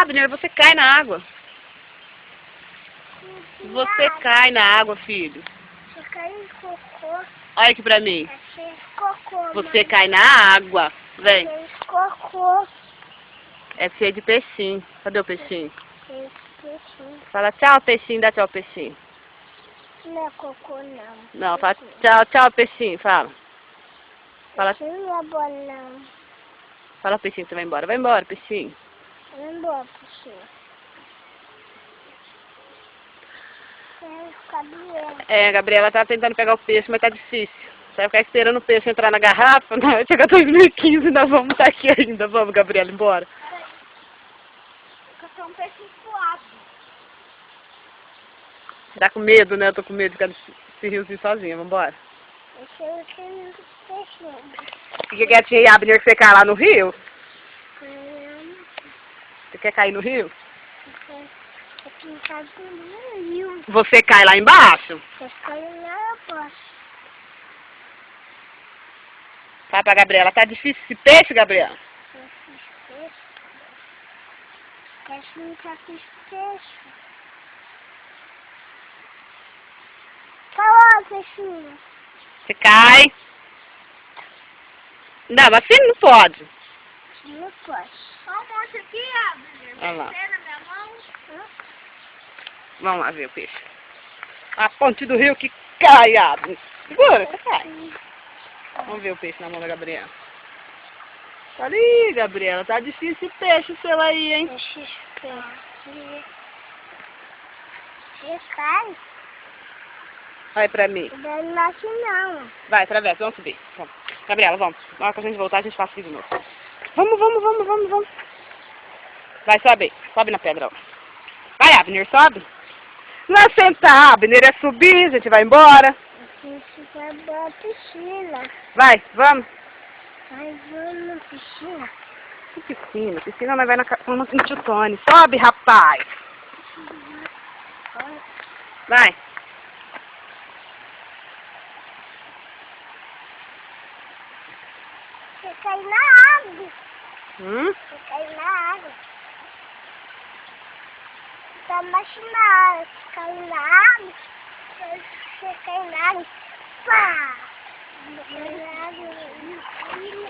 Abner, você cai na água. Você cai na água, filho. Você cai em cocô. Olha aqui pra mim. É cheio de cocô, Você cai na água. Vem. É cheio de cocô. É cheio de peixinho. Cadê o peixinho? Cheio de peixinho. Fala tchau, peixinho. Dá tchau, peixinho. Não é cocô, não. Não, fala tchau, tchau, peixinho. Fala. Fala, Peixinho não é bom, não. fala, peixinho, que você vai embora. Vai embora, peixinho. Vai embora, peixinho. Gabriela. É, Gabriela tá tentando pegar o peixe, mas tá difícil. Você vai ficar esperando o peixe entrar na garrafa? Não, chega 2015, nós vamos estar aqui ainda. Vamos, Gabriela, embora. Porque é um peixe suado. Tá com medo, né? Eu tô com medo de ficar nesse riozinho sozinha. Vambora. Esse é o cheio de peixinho. Fica quietinha aí, Abner, que você cai lá no rio? Você quer cair no rio? Aqui em casa no rio. Você cai lá embaixo? Você cai lá, posso. Fala pra Gabriela, tá difícil esse peixe, Gabriela? Peixe não tá com peixe. Fala, peixinho. Você cai. Não, mas assim não pode. Não pode. Olha um monte aqui, Abner. Olha lá. Na minha mão. Vamos lá ver o peixe. A ponte do rio que cai, Abner. Segura, você cai. Vamos ver o peixe na mão da Gabriela. Ali, Gabriela, tá difícil esse peixe seu aí, hein? Peixe, peixe. Você cai? Vai pra mim. Não nasce não. Vai, atravessa, vamos subir. Vamos. Gabriela, vamos. Na hora que a gente voltar, a gente faz aqui de novo. Vamos. Vai, sobe. Sobe na pedra, ó. Vai, Abner, sobe. Não é sentar, Abner, é subir, a gente vai embora. A gente vai pra piscina. Vai, vamos. Vai, vamos na piscina. Que piscina? Piscina nós vai no tio Tony. Sobe, rapaz. Vai. Você cai na água. Você cai na água. Tá embaixo na água. Você cai na água. Você cai na água. Pá!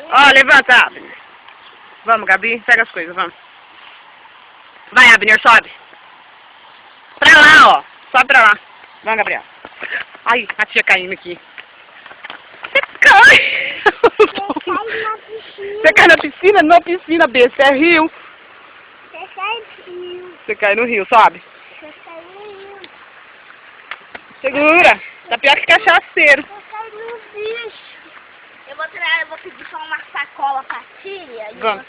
Ó, levanta, Abner. Vamos, Gabi, pega as coisas, vamos. Vai, Abner, sobe. Pra lá, ó. Sobe pra lá. Vamos, Gabriel. Ai, a tia caindo aqui. Você cai! Você cai na piscina. Você cai na piscina? Não é piscina, besta, é rio. Você cai no rio. Você cai no rio, sobe. Você cai no rio. Segura. Tá pior que cachaceiro. Você cai no bicho. Eu vou pedir só uma sacola pra tia. Vamos.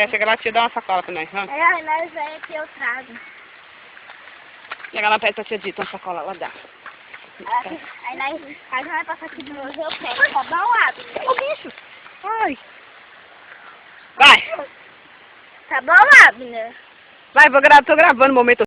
Chega lá, tia, dá uma sacola pra nós. Vamos. Aí nós vai aqui, eu trago. Chega lá perto da tia Dita, uma sacola, ela dá. Aí nós vai passar aqui do meu rio, eu pego. Tá bom, Abner? Ô, bicho. Ai. Vai. Tá bom, Abner? Vai, tô gravando o momento.